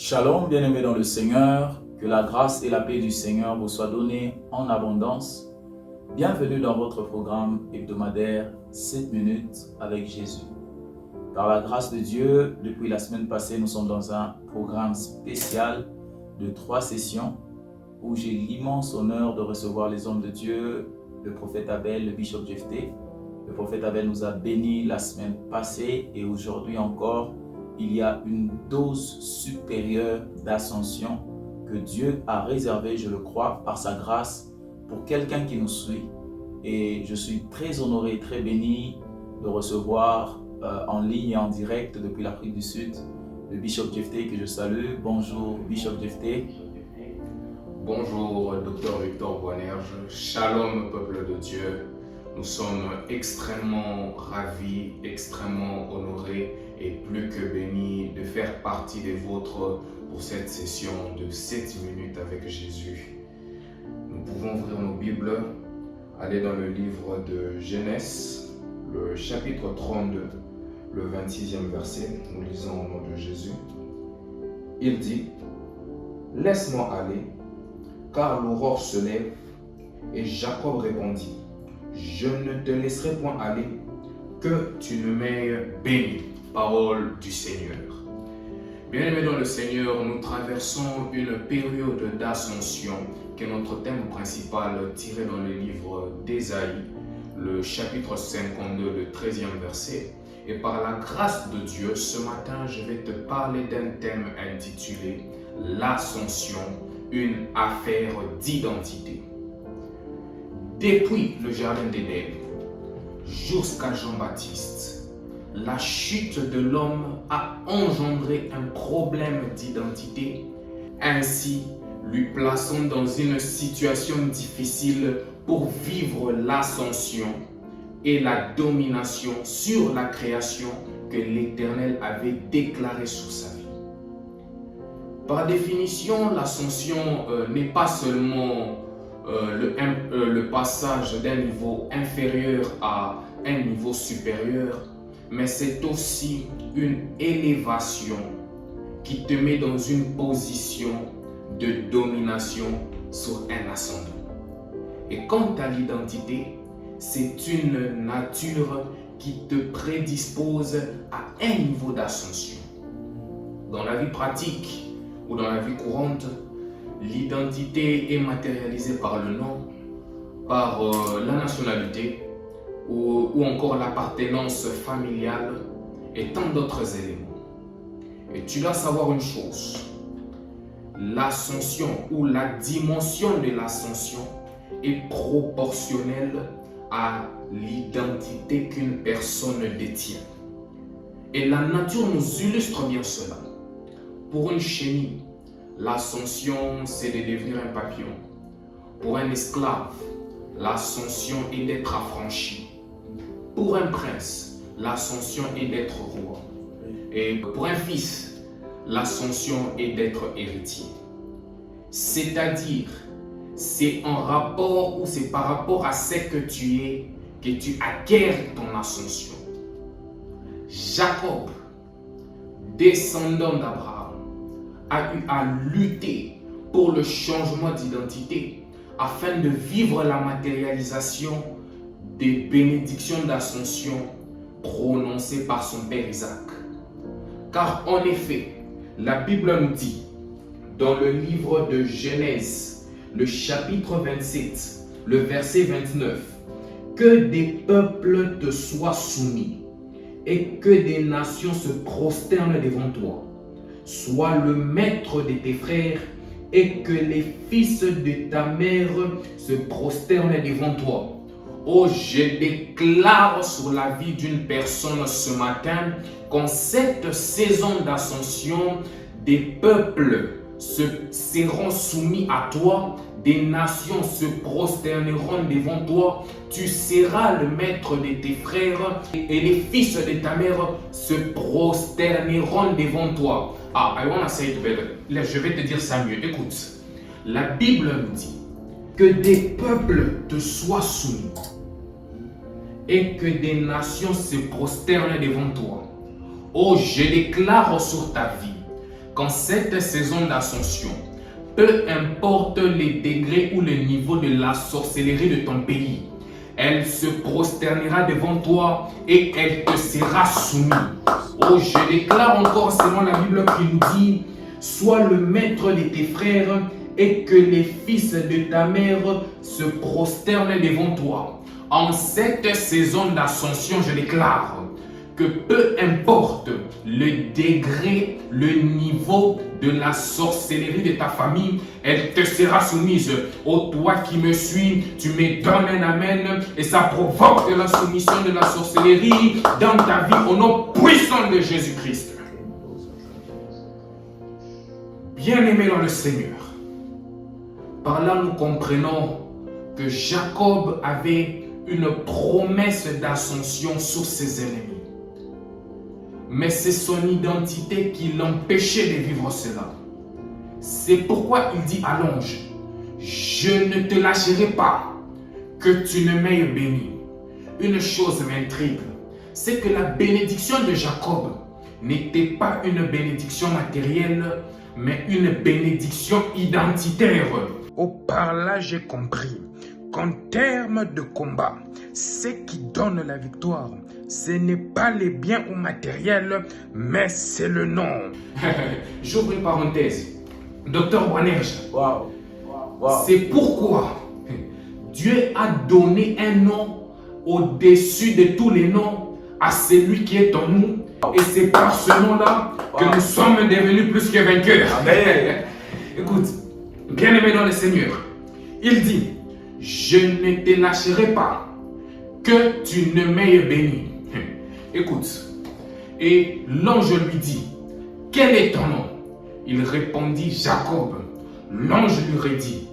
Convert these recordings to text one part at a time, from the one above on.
Shalom, bien-aimés dans le Seigneur, que la grâce et la paix du Seigneur vous soient données en abondance. Bienvenue dans votre programme hebdomadaire 7 minutes avec Jésus. Par la grâce de Dieu, depuis la semaine passée, nous sommes dans un programme spécial de 3 sessions où j'ai l'immense honneur de recevoir les hommes de Dieu, le prophète Abel, le bishop Jephté. Le prophète Abel nous a bénis la semaine passée et aujourd'hui encore, il y a une dose supérieure d'ascension que Dieu a réservée, je le crois, par sa grâce pour quelqu'un qui nous suit. Et je suis très honoré et très béni de recevoir en ligne et en direct depuis l'Afrique du Sud le bishop Jephté que je salue. Bonjour bishop Jephté. Bonjour Dr Victor Boisnerge. Shalom peuple de Dieu. Nous sommes extrêmement ravis, extrêmement honorés et plus que bénis de faire partie des vôtres pour cette session de 7 minutes avec Jésus. Nous pouvons ouvrir nos Bibles, aller dans le livre de Genèse, le chapitre 32, le 26e verset. Nous lisons au nom de Jésus. Il dit : « Laisse-moi aller, car l'aurore se lève. » Et Jacob répondit : « Je ne te laisserai point aller, que tu ne m'aies béni. » Parole du Seigneur. Bien-aimés dans le Seigneur, nous traversons une période d'ascension qui est notre thème principal tiré dans le livre d'Ésaïe, le chapitre 52, le 13e verset. Et par la grâce de Dieu, ce matin, je vais te parler d'un thème intitulé « L'ascension, une affaire d'identité ». Depuis le jardin d'Éden jusqu'à Jean-Baptiste, la chute de l'homme a engendré un problème d'identité. Ainsi, lui plaçons dans une situation difficile pour vivre l'ascension et la domination sur la création que l'Éternel avait déclarée sur sa vie. Par définition, l'ascension n'est pas seulement le passage d'un niveau inférieur à un niveau supérieur, mais c'est aussi une élévation qui te met dans une position de domination sur un ascendant. Et quant à l'identité, c'est une nature qui te prédispose à un niveau d'ascension. Dans la vie pratique ou dans la vie courante, l'identité est matérialisée par le nom, par la nationalité, ou encore l'appartenance familiale et tant d'autres éléments. Et tu dois savoir une chose, l'ascension ou la dimension de l'ascension est proportionnelle à l'identité qu'une personne détient. Et la nature nous illustre bien cela. Pour une chenille, l'ascension c'est de devenir un papillon. Pour un esclave, l'ascension est d'être affranchi. Pour un prince, l'ascension est d'être roi. Et pour un fils, l'ascension est d'être héritier. C'est-à-dire, c'est en rapport ou c'est par rapport à ce que tu es que tu acquiers ton ascension. Jacob, descendant d'Abraham, a eu à lutter pour le changement d'identité afin de vivre la matérialisation des bénédictions d'ascension prononcées par son père Isaac. Car en effet, la Bible nous dit, dans le livre de Genèse, le chapitre 27, le verset 29, que des peuples te soient soumis et que des nations se prosternent devant toi. Sois le maître de tes frères et que les fils de ta mère se prosternent devant toi. Oh, je déclare sur la vie d'une personne ce matin qu'en cette saison d'ascension, des peuples seront soumis à toi, des nations se prosterneront devant toi, tu seras le maître de tes frères et les fils de ta mère se prosterneront devant toi. I want to say it better. Là, je vais te dire ça mieux. Écoute, la Bible nous dit que des peuples te soient soumis et que des nations se prosternent devant toi. Oh, je déclare sur ta vie qu'en cette saison d'ascension, peu importe les degrés ou le niveau de la sorcellerie de ton pays, elle se prosternera devant toi et elle te sera soumise. Oh, je déclare encore selon la Bible qui nous dit, sois le maître de tes frères et que les fils de ta mère se prosternent devant toi. En cette saison d'ascension, je déclare que peu importe le degré, le niveau de la sorcellerie de ta famille, elle te sera soumise. Oh, toi qui me suis, tu me donnes un amen et ça provoque de la soumission de la sorcellerie dans ta vie au nom puissant de Jésus-Christ. Bien-aimés dans le Seigneur, par là nous comprenons que Jacob avait une promesse d'ascension sur ses ennemis. Mais c'est son identité qui l'empêchait de vivre cela. C'est pourquoi il dit à l'ange, je ne te lâcherai pas, que tu ne m'aies béni. Une chose m'intrigue, c'est que la bénédiction de Jacob n'était pas une bénédiction matérielle, mais une bénédiction identitaire. Oh, par là j'ai compris qu'en termes de combat, ce qui donne la victoire, ce n'est pas les biens ou matériels, mais c'est le nom. J'ouvre une parenthèse. Docteur Boanerge, Wow. c'est pourquoi Dieu a donné un nom au-dessus de tous les noms à celui qui est en nous. Et c'est par ce nom-là que nous sommes devenus plus que vainqueurs. Amen. Écoute, bien-aimé dans le Seigneur, il dit, je ne te lâcherai pas, que tu ne m'aies béni. Écoute, et l'ange lui dit, quel est ton nom? Il répondit, Jacob. L'ange lui redit,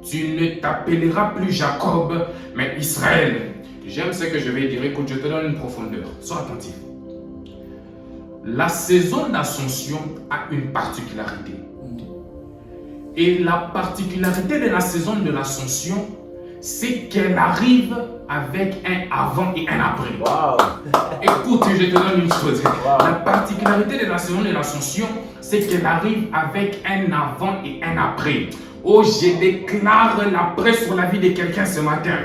tu ne t'appelleras plus Jacob, mais Israël. J'aime ce que je vais dire, écoute, je te donne une profondeur, sois attentif. La saison d'ascension a une particularité. Et la particularité de la saison de l'ascension, c'est qu'elle arrive avec un avant et un après. Wow. Écoute, je te donne une chose. Wow. La particularité de la saison de l'ascension, c'est qu'elle arrive avec un avant et un après. Oh, je déclare l'après sur la vie de quelqu'un ce matin.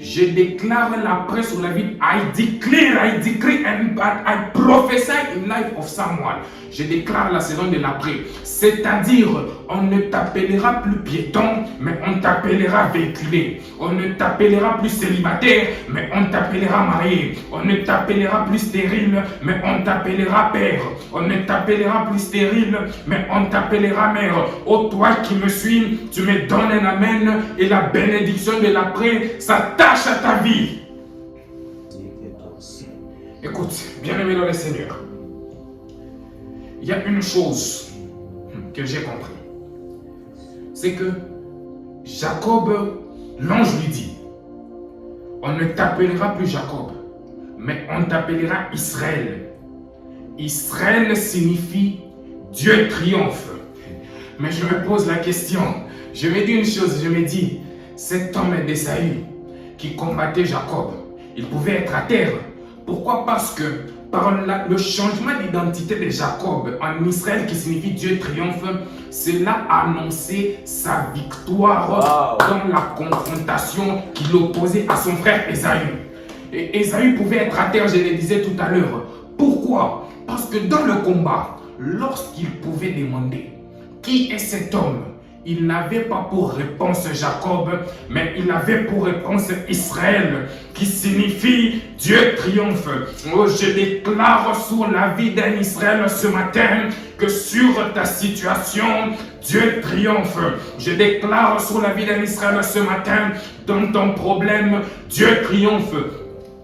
Je déclare l'après sur la vie. I decree and I prophesy in life of someone. Je déclare la saison de l'après. C'est-à-dire, on ne t'appellera plus piéton, mais on t'appellera véhiculé. On ne t'appellera plus célibataire, mais on t'appellera marié. On ne t'appellera plus stérile, mais on t'appellera père. On ne t'appellera plus stérile, mais on t'appellera mère. Oh, toi qui me suis, tu me donnes un amen et la bénédiction de l'après s'attache à ta vie. Écoute, bien-aimé dans le Seigneur, il y a une chose que j'ai compris. C'est que Jacob, l'ange lui dit, on ne t'appellera plus Jacob, mais on t'appellera Israël. Israël signifie Dieu triomphe. Mais je me pose la question, je me dis une chose, je me dis, cet homme d'Ésaü qui combattait Jacob, il pouvait être à terre. Pourquoi? Parce que par le changement d'identité de Jacob en Israël qui signifie Dieu triomphe, cela annonçait sa victoire dans la confrontation qui l'opposait à son frère Ésaü. Et Ésaü pouvait être à terre, je le disais tout à l'heure. Pourquoi? Parce que dans le combat, lorsqu'il pouvait demander qui est cet homme, il n'avait pas pour réponse Jacob, mais il avait pour réponse Israël, qui signifie Dieu triomphe. Oh, je déclare sur la vie d'un Israël ce matin que sur ta situation, Dieu triomphe. Je déclare sur la vie d'un Israël ce matin, dans ton problème, Dieu triomphe.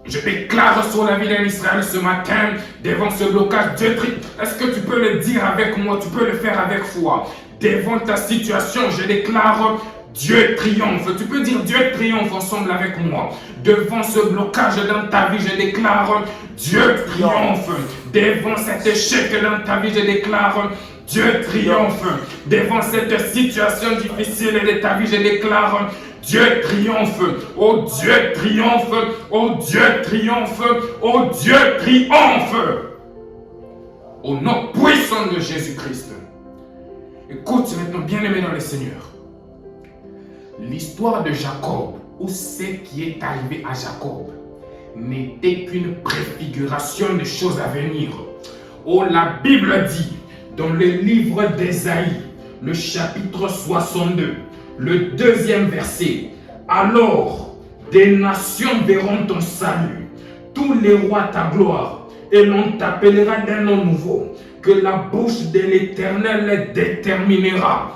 Je déclare sur la vie d'un Israël ce matin, devant ce blocage, Dieu triomphe. Est-ce que tu peux le dire avec moi? Tu peux le faire avec foi. Devant ta situation, je déclare Dieu triomphe. Tu peux dire Dieu triomphe ensemble avec moi. Devant ce blocage dans ta vie, je déclare Dieu triomphe. Devant cet échec dans ta vie, je déclare Dieu triomphe. Devant cette situation difficile de ta vie, je déclare Dieu triomphe. Oh Dieu triomphe. Oh Dieu triomphe. Oh Dieu triomphe. Au nom puissant de Jésus-Christ. Écoute maintenant, bien-aimé dans le Seigneur. L'histoire de Jacob, ou ce qui est arrivé à Jacob, n'était qu'une préfiguration des choses à venir. Oh, la Bible dit, dans le livre d'Ésaïe, le chapitre 62, le 2e verset, « Alors, des nations verront ton salut, tous les rois ta gloire, et l'on t'appellera d'un nom nouveau, que la bouche de l'Éternel déterminera. »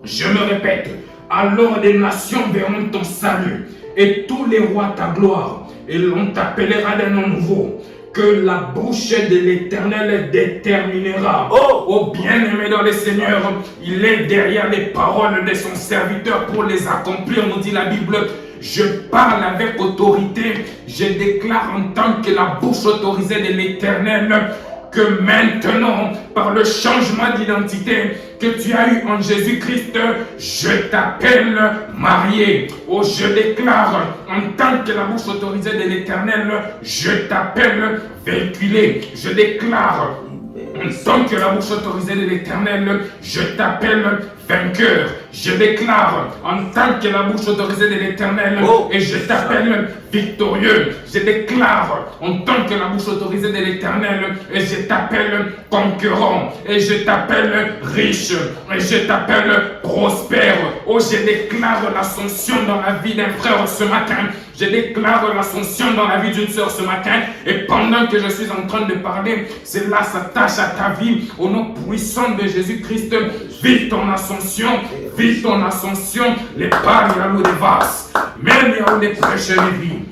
Je me répète, « Alors des nations verront ton salut, et tous les rois ta gloire, et l'on t'appellera d'un nom nouveau, que la bouche de l'Éternel déterminera. » Oh bien-aimé dans le Seigneur, il est derrière les paroles de son serviteur pour les accomplir, nous dit la Bible. Je parle avec autorité, je déclare en tant que la bouche autorisée de l'Éternel que maintenant, par le changement d'identité que tu as eu en Jésus-Christ, je t'appelle marié. Oh, je déclare en tant que la bouche autorisée de l'Éternel, je t'appelle véhiculé. Je déclare en tant que la bouche autorisée de l'Éternel, je t'appelle vainqueur. Je déclare en tant que la bouche autorisée de l'Éternel, et je t'appelle victorieux. Je déclare en tant que la bouche autorisée de l'Éternel, et je t'appelle conquérant, et je t'appelle riche, et je t'appelle prospère. Oh, je déclare l'ascension dans la vie d'un frère ce matin. Je déclare l'ascension dans la vie d'une sœur ce matin. Et pendant que je suis en train de parler, cela s'attache à ta vie. Au nom puissant de Jésus-Christ, vis ton ascension. Vis ton ascension. Les pari à l'eau de vas. Même à l'eau de prêche les vies.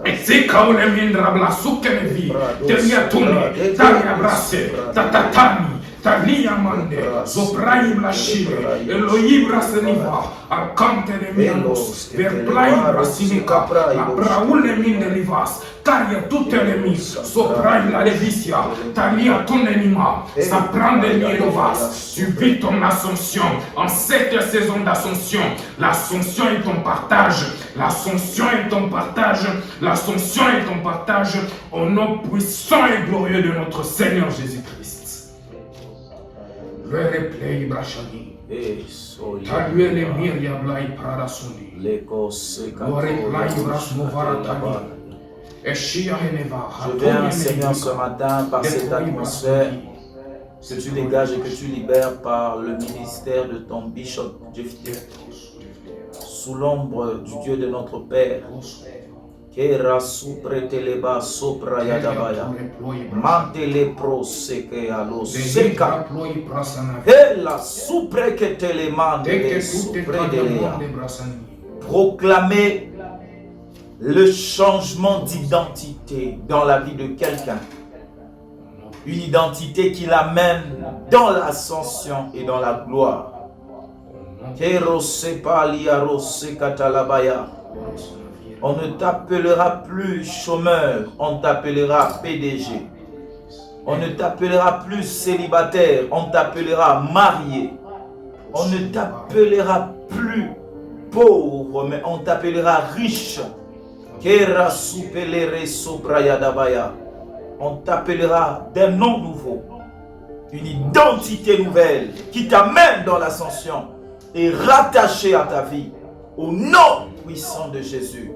Et c'est quand les mindra blasuke les vies. Telia tourne. Talia brasse. Tatatani. Talia mande, Zopraï Blachine, Elohim Braseniva, Alcante de Mianos, Verplaï Brasinica, Abraoul de Mindelivas, Talia toutes les mises, Zopraï la Levicia, Talia ton enima, ça prend des Nielovas, tu vis ton ascension, en cette saison d'ascension, l'ascension est ton partage, l'ascension est ton partage, l'ascension est ton partage, au nom puissant et glorieux de notre Seigneur Jésus-Christ. Replay Brachani. Taluel et Miria Blai Pradasundi. Replay Brasmovaratani. Eshia Heneva. Je viens, Seigneur, ce matin par cette atmosphère que tu dégages et que tu libères par le ministère de ton bishop Jephthé, sous l'ombre du Dieu de notre Père. Kera supreteleba soprayadabaya mantele pro seke alo seka la supreketele mandele supredelea. Proclamer le changement d'identité dans la vie de quelqu'un, une identité qui l'amène dans l'ascension et dans la gloire. Kero sepali aro sekatalabaya. On ne t'appellera plus chômeur, on t'appellera PDG. On ne t'appellera plus célibataire, on t'appellera marié. On ne t'appellera plus pauvre, mais on t'appellera riche. On t'appellera d'un nom nouveau, une identité nouvelle qui t'amène dans l'ascension et rattachée à ta vie au nom puissant de Jésus.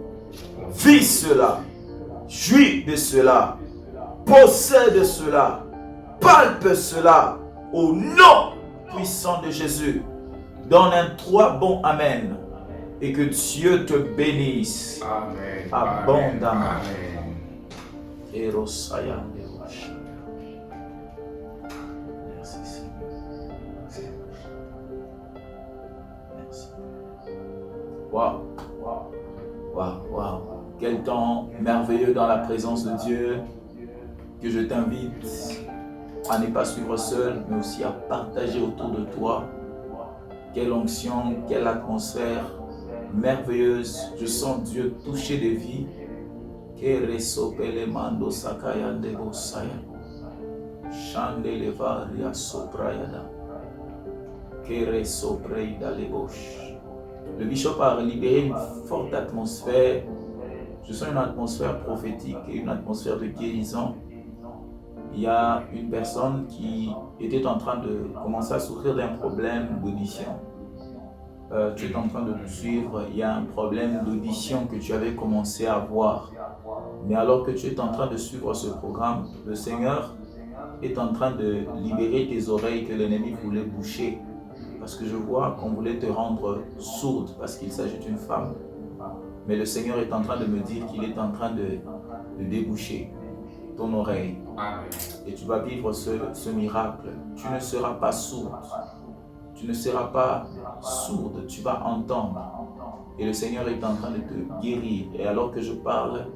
Vis cela, jouis de cela, possède cela, palpe cela au nom puissant de Jésus. Donne un 3 bon amen et que Dieu te bénisse Amen. abondamment. Amen. Merci Seigneur. Merci. Waouh. Waouh. Quel temps merveilleux dans la présence de Dieu, que je t'invite à ne pas suivre seul, mais aussi à partager autour de toi. Quelle onction, quelle atmosphère merveilleuse. Je sens Dieu toucher des vies. Le bishop a libéré une forte atmosphère. Je sens une atmosphère prophétique et une atmosphère de guérison. il y a une personne qui était en train de commencer à souffrir d'un problème d'audition. Tu es en train de nous suivre, il y a un problème d'audition que tu avais commencé à avoir. Mais alors que tu es en train de suivre ce programme, le Seigneur est en train de libérer tes oreilles que l'ennemi voulait boucher. Parce que je vois qu'on voulait te rendre sourde parce qu'il s'agit d'une femme. Mais le Seigneur est en train de me dire qu'il est en train de déboucher ton oreille. Amen. Et tu vas vivre ce miracle. Tu ne seras pas sourde. Tu ne seras pas sourde. Tu vas entendre. Et le Seigneur est en train de te guérir. Et alors que je parle,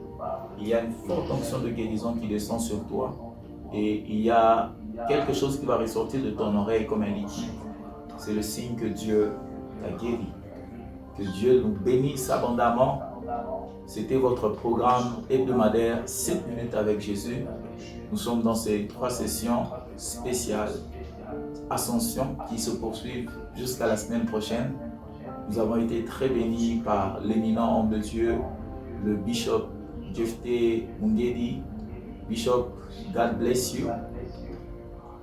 il y a une forte onction de guérison qui descend sur toi. Et il y a quelque chose qui va ressortir de ton oreille comme un liquide. C'est le signe que Dieu t'a guéri. Que Dieu nous bénisse abondamment. C'était votre programme hebdomadaire 7 minutes avec Jésus. Nous sommes dans ces 3 sessions spéciales Ascension qui se poursuivent jusqu'à la semaine prochaine. Nous avons été très bénis par l'éminent homme de Dieu, le bishop Jephté Mungedi. Bishop, God bless you.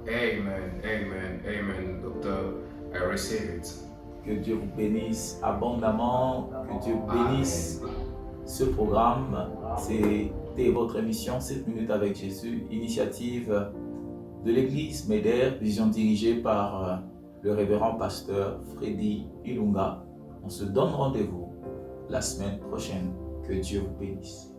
Amen, amen, amen, docteur. I receive it. Que Dieu vous bénisse abondamment, que Dieu bénisse ce programme. C'était votre émission 7 minutes avec Jésus, initiative de l'église Médère, vision dirigée par le révérend pasteur Freddy Ilunga. On se donne rendez-vous la semaine prochaine. Que Dieu vous bénisse.